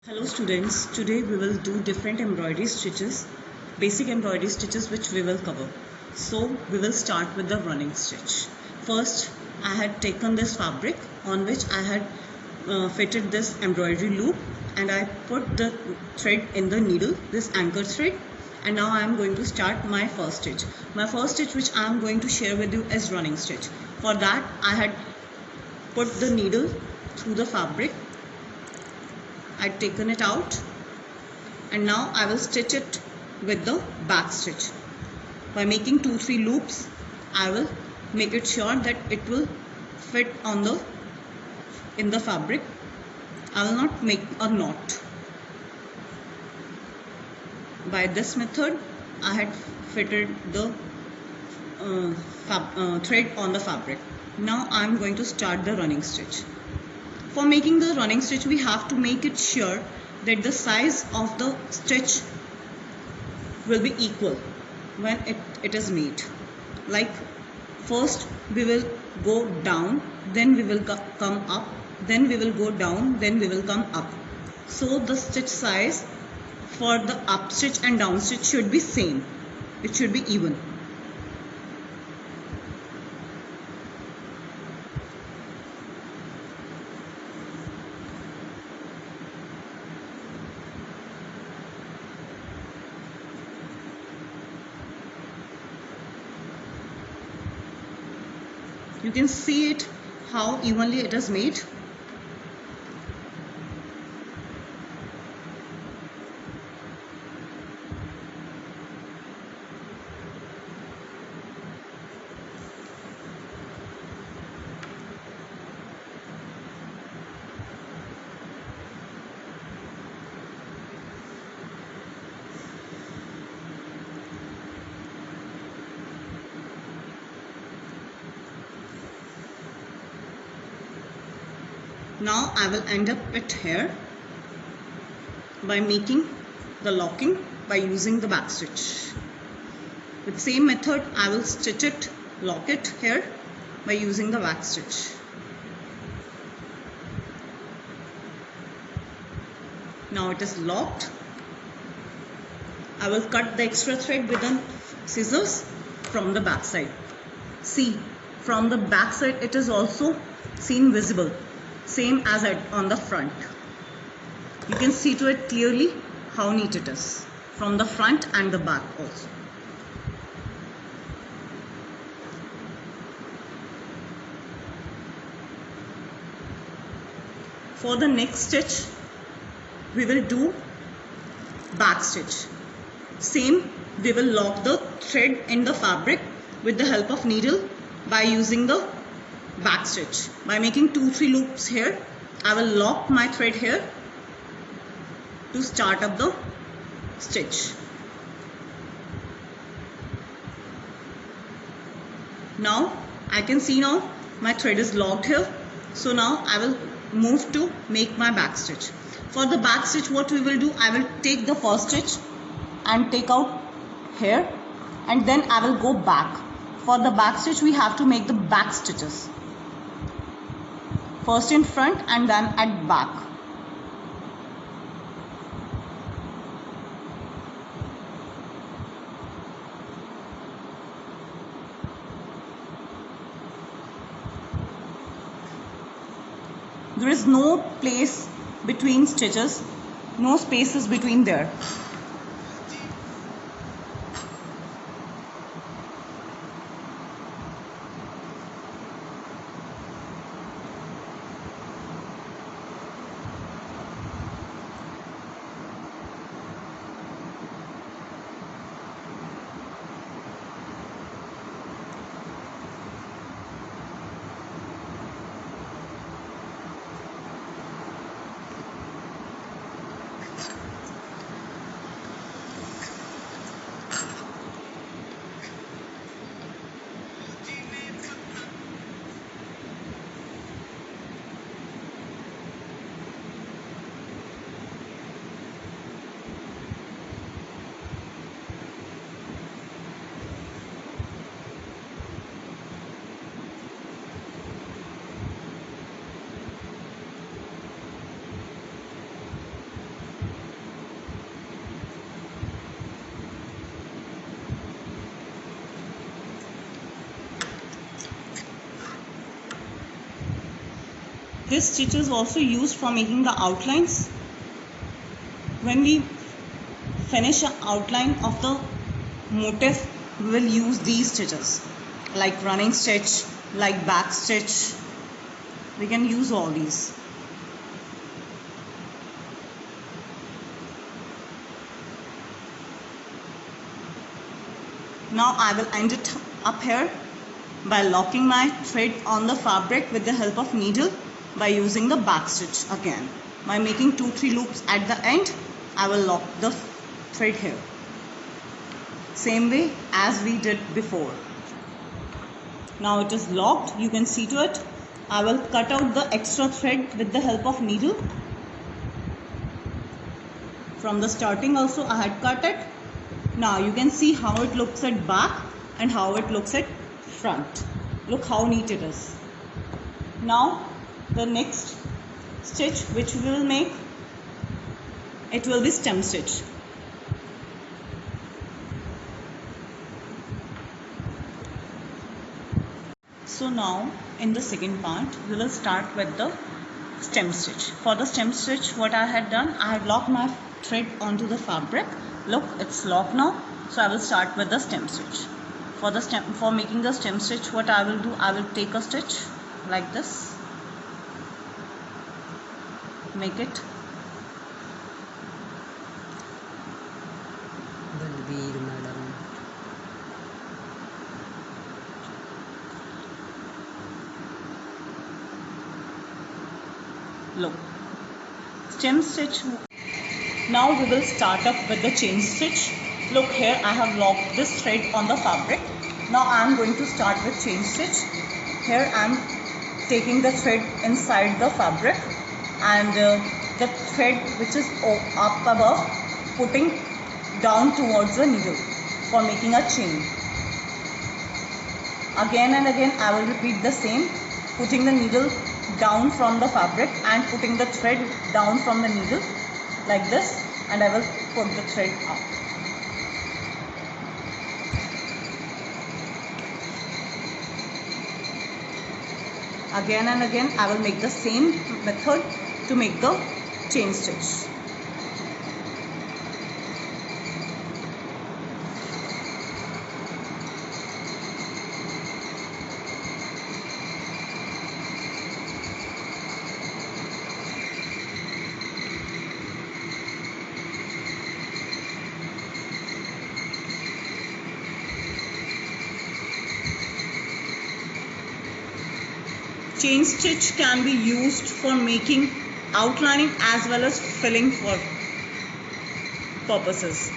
Hello students, today we will do different embroidery stitches, basic embroidery stitches which we will cover. So we will start with the running stitch. First I had taken this fabric on which I had fitted this embroidery loop and I put the thread in the needle, this anchor thread, and now I am going to start my first stitch. My first stitch which I am going to share with you is running stitch. For that I had put the needle through the fabric. I've taken it out and now I will stitch it with the back stitch. By making 2-3 loops, I will make it sure that it will fit in the fabric. I will not make a knot. By this method, I had fitted the thread on the fabric. Now I am going to start the running stitch. For making the running stitch, we have to make it sure that the size of the stitch will be equal when it is made. Like first we will go down, then we will come up, then we will go down, then we will come up. So the stitch size for the up stitch and down stitch should be same. It should be even. You can see it how evenly it is made. Now I will end up it here by making the locking by using the back stitch. With same method I will stitch it, lock it here by using the back stitch. Now it is locked. I will cut the extra thread with the scissors from the back side. See, from the back side it is also seen visible, same as on the front. You can see to it clearly how neat it is from the front and the back also. For the next stitch we will do back stitch. Same, we will lock the thread in the fabric with the help of needle by using the back stitch. By making 2-3 loops here, I will lock my thread here to start up the stitch. Now I can see now my thread is locked here. So now I will move to make my back stitch. For the back stitch, what we will do, I will take the first stitch and take out here, and then I will go back. For the back stitch we have to make the back stitches, first in front and then at back. There is no place between stitches, no spaces between there. This stitch is also used for making the outlines. When we finish an outline of the motif, we will use these stitches like running stitch, like back stitch. We can use all these. Now I will end it up here by locking my thread on the fabric with the help of needle by using the back stitch again. By making 2-3 loops at the end, I will lock the thread here. Same way as we did before. Now it is locked, you can see to it. I will cut out the extra thread with the help of needle. From the starting also I had cut it. Now you can see how it looks at back and how it looks at front. Look how neat it is. Now the next stitch which we will make, it will be stem stitch. So now in the second part we will start with the stem stitch. For the stem stitch, what I had done, I had locked my thread onto the fabric. Look, it's locked now. So I will start with the stem stitch. For making the stem stitch, what I will do, I will take a stitch like this, make it Balbir madam. look, stem stitch. Now we will start up with the chain stitch. Look here, I have locked this thread on the fabric. Now I am going to start with chain stitch. Here I am taking the thread inside the fabric and the thread which is up above, putting down towards the needle for making a chain. Again and again I will repeat the same, putting the needle down from the fabric and putting the thread down from the needle like this, and I will put the thread up. Again and again I will make the same method to make the chain stitch. Chain stitch can be used for making outlining as well as filling for purposes.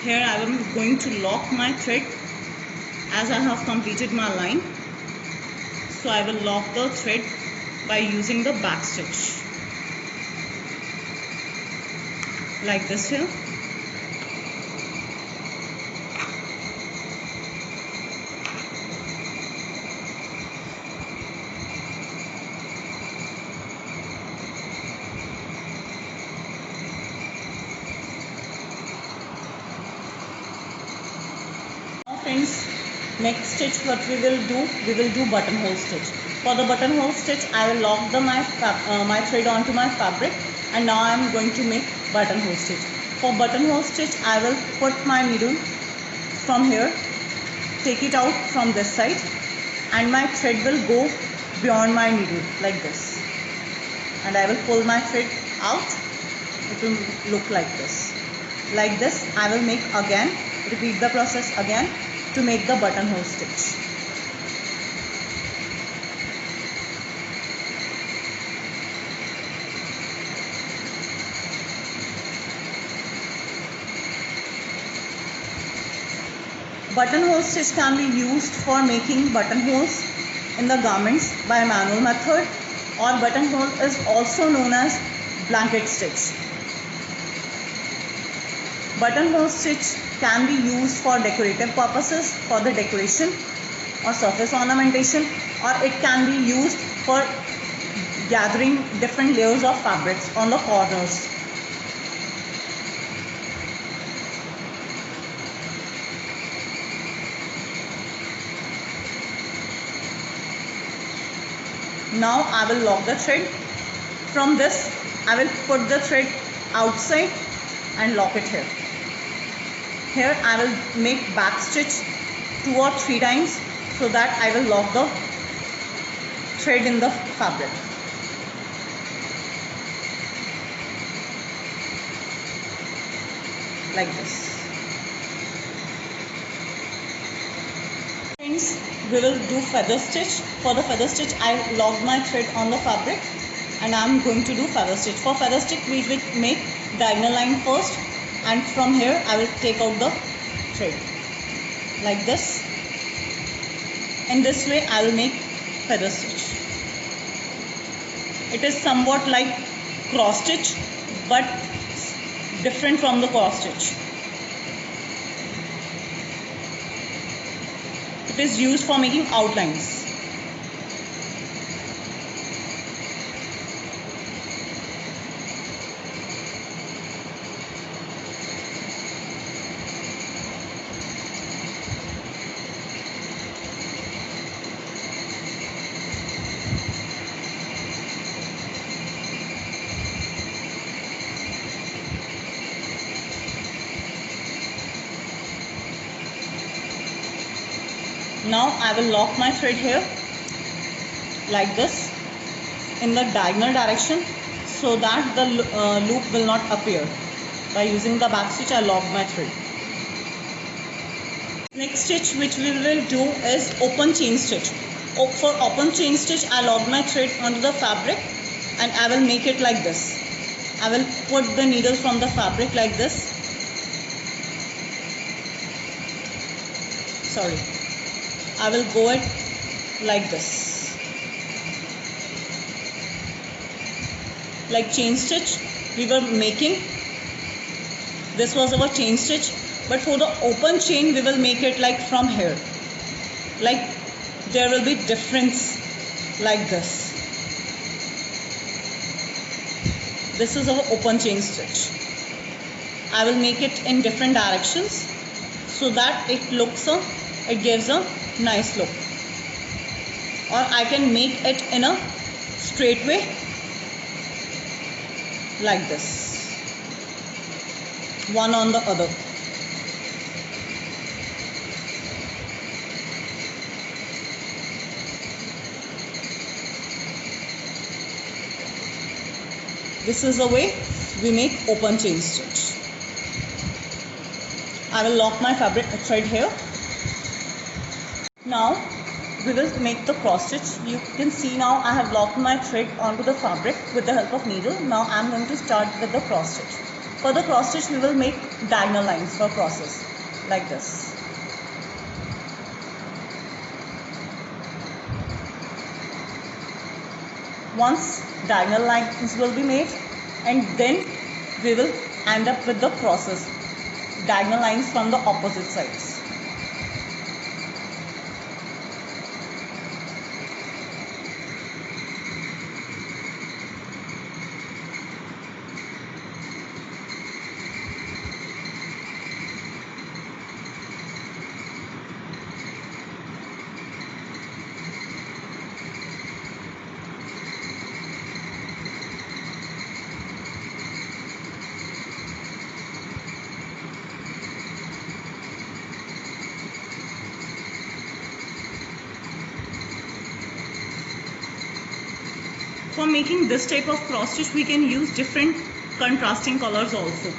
Here I am going to lock my thread as I have completed my line. So I will lock the thread by using the back stitch like this here. Next stitch what we will do buttonhole stitch. For the buttonhole stitch I will lock my thread onto my fabric, and now I am going to make buttonhole stitch. For buttonhole stitch I will put my needle from here, take it out from this side, and my thread will go beyond my needle like this, and I will pull my thread out. It will look like this. Like this I will make again, repeat the process again to make the buttonhole stitch. Buttonhole stitch can be used for making buttonholes in the garments by manual method, or buttonhole is also known as blanket stitch. Buttonhole stitch can be used for decorative purposes, for the decoration or surface ornamentation, or it can be used for gathering different layers of fabrics on the corners. Now I will lock the thread. From this I will put the thread outside and lock it here. Here I will make back stitch 2 or 3 times so that I will lock the thread in the fabric. Like this. Friends, we will do feather stitch. For the feather stitch I locked my thread on the fabric, and I am going to do feather stitch. For feather stitch we will make diagonal line first, and from here I will take out the thread like this. In this way I will make feather stitch. It is somewhat like cross stitch but different from the cross stitch. It is used for making outlines. Now I will lock my thread here like this in the diagonal direction so that the loop will not appear. By using the back stitch I lock my thread. Next stitch which we will do is open chain stitch. For open chain stitch I lock my thread onto the fabric and I will make it like this. I will put the needle from the fabric like this. I will go it like this, like chain stitch we were making. This was our chain stitch, but for the open chain we will make it like from here, like there will be difference like this. This is our open chain stitch. I will make it in different directions so that it gives a nice look, or I can make it in a straight way like this, one on the other. This is the way we make open chain stitch. I will lock my fabric thread here. Now we will make the cross stitch. You can see now I have locked my thread onto the fabric with the help of needle. Now I am going to start with the cross stitch. For the cross stitch we will make diagonal lines for crosses like this. Once diagonal lines will be made, and then we will end up with the crosses, diagonal lines from the opposite sides. For making this type of cross stitch, we can use different contrasting colors also,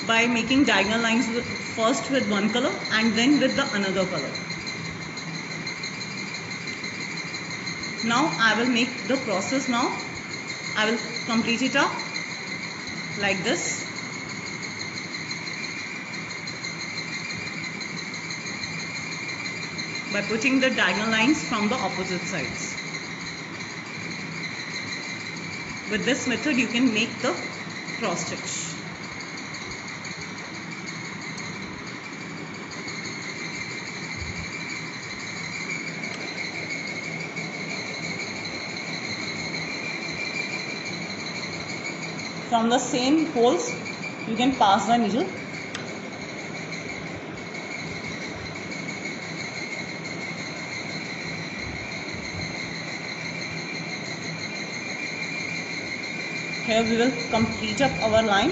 by making diagonal lines first with one color and then with the another color. Now I will make the crosses. Now I will complete it up like this. By putting the diagonal lines from the opposite sides. With this method you can make the cross stitch. From the same holes you can pass the needle. Here we will complete up our line.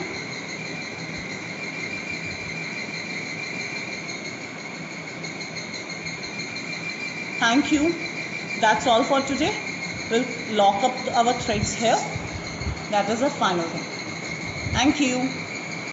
Thank you. That's all for today. We'll lock up our threads here. That is the final thing. Thank you.